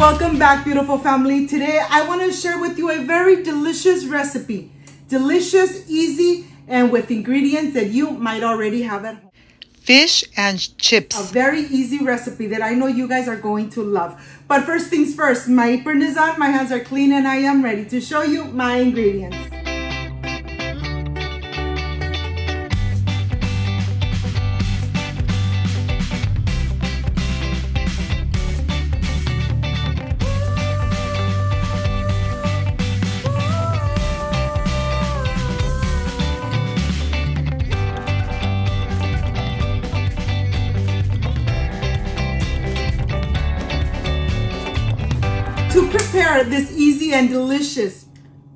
Welcome back, beautiful family. Today I want to share with you a very delicious recipe. Delicious, easy, and with ingredients that you might already have at home. Fish and chips. A very easy recipe that I know you guys are going to love. But first things first, my apron is on, my hands are clean, and I am ready to show you my ingredients. To prepare this easy and delicious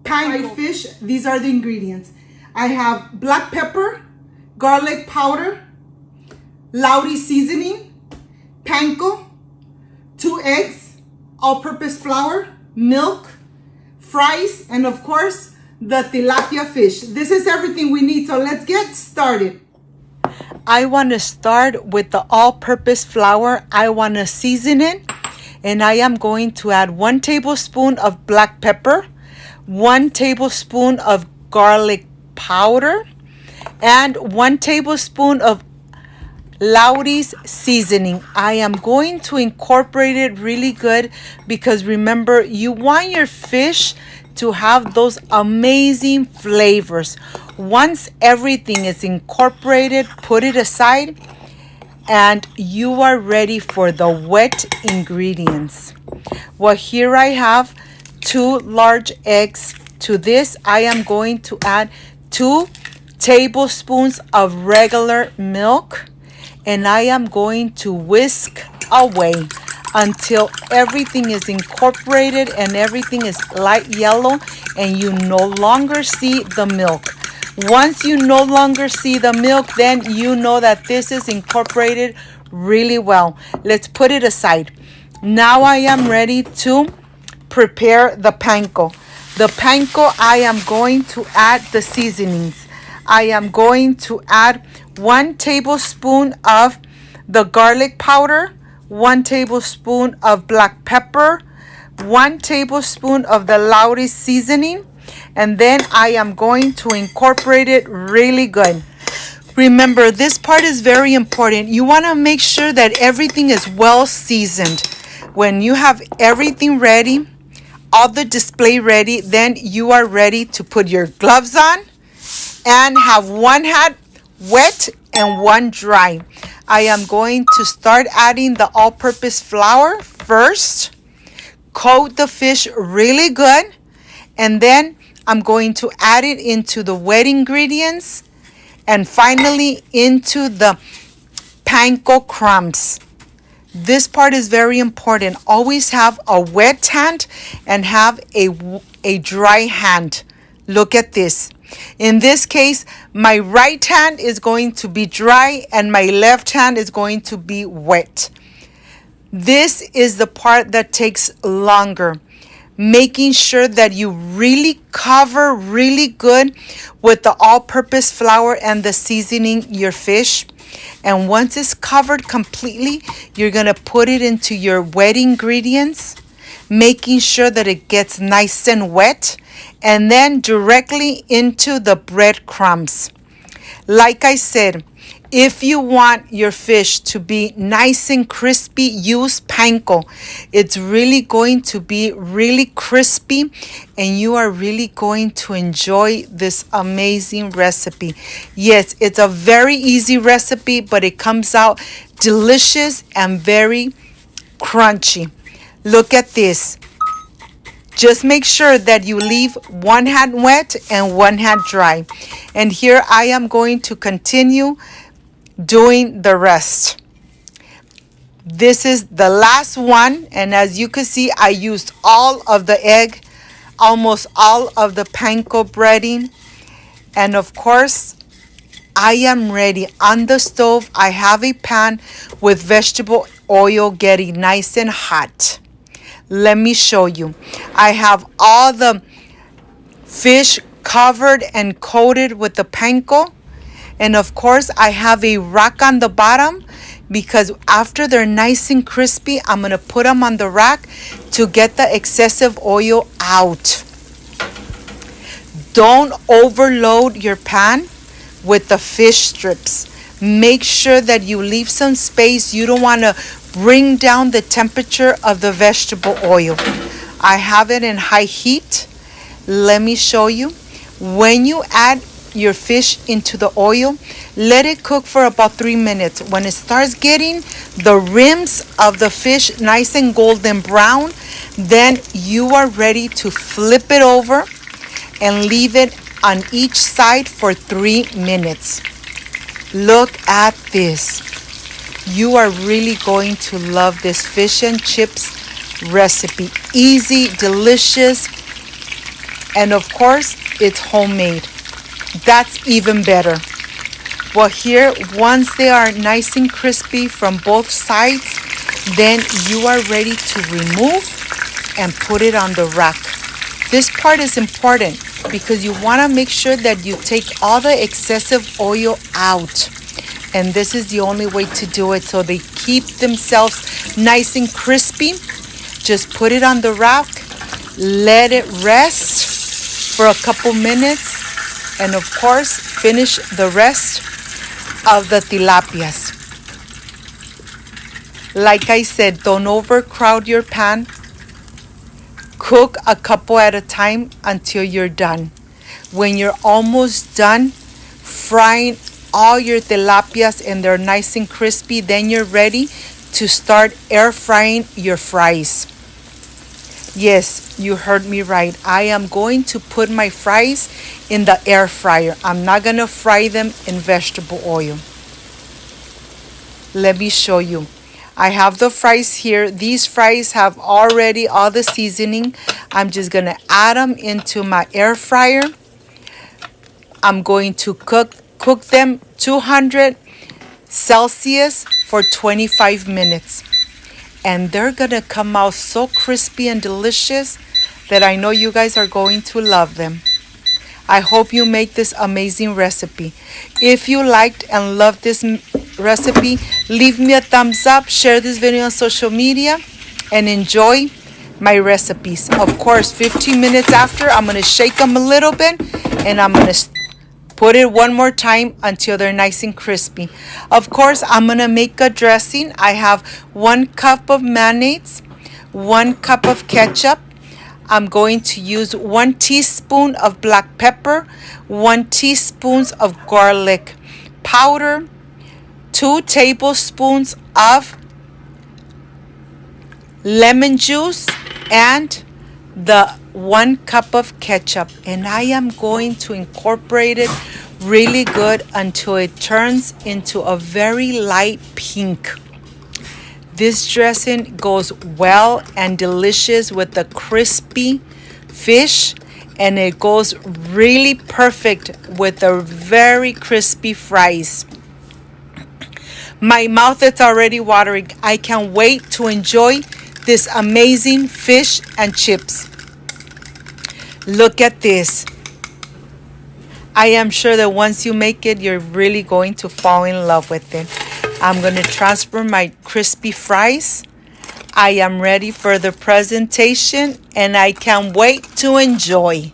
fried fish, these are the ingredients. I have black pepper, garlic powder, lawrys seasoning, panko, 2 eggs, all-purpose flour, milk, fries, and of course, the tilapia fish. This is everything we need, so let's get started. I want to start with the all-purpose flour. I want to season it. And I am going to add 1 tablespoon of black pepper, 1 tablespoon of garlic powder, and 1 tablespoon of lawrys seasoning. I am going to incorporate it really good because remember, you want your fish to have those amazing flavors. Once everything is incorporated, put it aside, and you are ready for the wet ingredients. Well, here I have 2 large eggs. To this, I am going to add 2 tablespoons of regular milk, and I am going to whisk away until everything is incorporated and everything is light yellow and you no longer see the milk. Once you no longer see the milk, then you know that this is incorporated really well. Let's put it aside. Now I am ready to prepare the panko. The panko, I am going to add the seasonings. I am going to add 1 tablespoon of the garlic powder, 1 tablespoon of black pepper, 1 tablespoon of the lawrys seasoning, and then I am going to incorporate it really good. Remember, this part is very important. You want to make sure that everything is well seasoned. When you have everything ready, all the display ready, then you are ready to put your gloves on and have 1 hand wet and 1 dry. I am going to start adding the all-purpose flour first. Coat the fish really good, and then I'm going to add it into the wet ingredients and finally into the panko crumbs. This part is very important. Always have a wet hand and have a dry hand. Look at this. In this case, my right hand is going to be dry and my left hand is going to be wet. This is the part that takes longer. Making sure that you really cover really good with the all-purpose flour and the seasoning your fish. And once it's covered completely, you're going to put it into your wet ingredients, making sure that it gets nice and wet, and then directly into the breadcrumbs. Like I said, if you want your fish to be nice and crispy, use panko. It's really going to be really crispy and you are really going to enjoy this amazing recipe. Yes, it's a very easy recipe, but it comes out delicious and very crunchy. Look at this. Just make sure that you leave 1 hand wet and 1 hand dry. And here I am going to continue doing the rest. This is the last one, and as you can see, I used all of the egg, almost all of the panko breading, and of course I am ready. On the stove I have a pan with vegetable oil getting nice and hot. Let me show you. I have all the fish covered and coated with the panko. And of course, I have a rack on the bottom because after they're nice and crispy, I'm going to put them on the rack to get the excessive oil out. Don't overload your pan with the fish strips. Make sure that you leave some space. You don't want to bring down the temperature of the vegetable oil. I have it in high heat. Let me show you. When you add your fish into the oil, let it cook for about 3 minutes. When it starts getting the rims of the fish nice and golden brown, then you are ready to flip it over and leave it on each side for 3 minutes. Look at this. You are really going to love this fish and chips recipe. Easy, delicious, and of course, it's homemade. That's even better. Well, here, once they are nice and crispy from both sides, then you are ready to remove and put it on the rack. This part is important because you want to make sure that you take all the excessive oil out. And this is the only way to do it so they keep themselves nice and crispy. Just put it on the rack, let it rest for a couple minutes, and of course, finish the rest of the tilapias. Like I said, don't overcrowd your pan. Cook a couple at a time until you're done. When you're almost done frying all your tilapias and they're nice and crispy, then you're ready to start air frying your fries. Yes, you heard me right. I am going to put my fries in the air fryer. I'm not going to fry them in vegetable oil. Let me show you. I have the fries here. These fries have already all the seasoning. I'm just going to add them into my air fryer. I'm going to cook them 200 Celsius for 25 minutes. And they're going to come out so crispy and delicious that I know you guys are going to love them. I hope you make this amazing recipe. If you liked and loved this recipe, leave me a thumbs up, share this video on social media, and enjoy my recipes. Of course, 15 minutes after, I'm going to shake them a little bit, and I'm going to put it one more time until they're nice and crispy. Of course, I'm going to make a dressing. I have 1 cup of mayonnaise, 1 cup of ketchup. I'm going to use 1 teaspoon of black pepper, 1 teaspoon of garlic powder, 2 tablespoons of lemon juice, and the 1 cup of ketchup. And I am going to incorporate it really good until it turns into a very light pink. This dressing goes well and delicious with the crispy fish, and it goes really perfect with the very crispy fries. My mouth is already watering. I can't wait to enjoy this amazing fish and chips. Look at this. I am sure that once you make it, you're really going to fall in love with it. I'm going to transfer my crispy fries. I am ready for the presentation, and I can't wait to enjoy.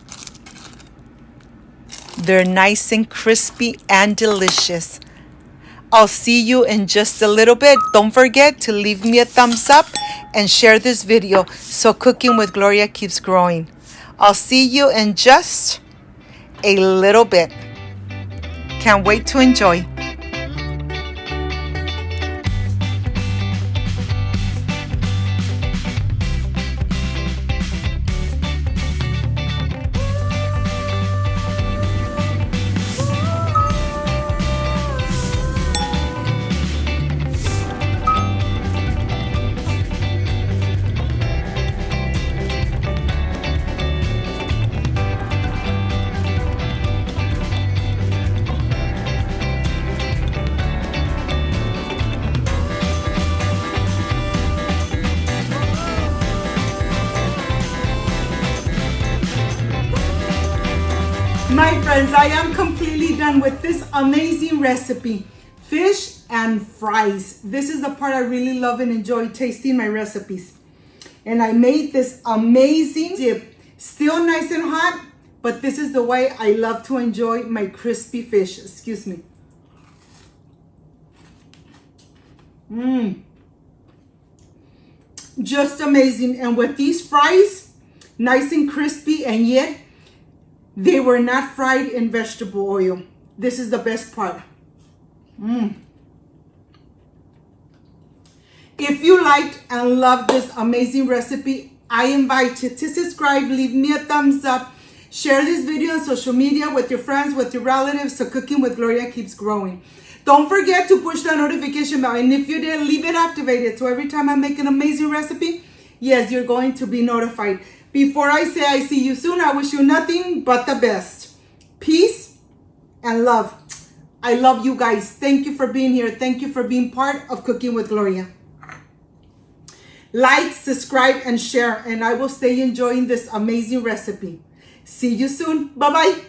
They're nice and crispy and delicious. I'll see you in just a little bit. Don't forget to leave me a thumbs up and share this video so Cooking with Gloria keeps growing. I'll see you in just a little bit. Can't wait to enjoy. My friends, I am completely done with this amazing recipe. Fish and fries. This is the part I really love and enjoy tasting my recipes. And I made this amazing dip. Still nice and hot, but this is the way I love to enjoy my crispy fish. Excuse me. Just amazing. And with these fries, nice and crispy, and yet they were not fried in vegetable oil. This is the best part. If you liked and loved this amazing recipe, I invite you to subscribe, leave me a thumbs up, share this video on social media with your friends, with your relatives, so Cooking with Gloria keeps growing. Don't forget to push that notification bell, and if you did, leave it activated, so every time I make an amazing recipe, yes, you're going to be notified. Before I say I see you soon, I wish you nothing but the best. Peace and love. I love you guys. Thank you for being here. Thank you for being part of Cooking with Gloria. Like, subscribe, and share, and I will stay enjoying this amazing recipe. See you soon. Bye-bye.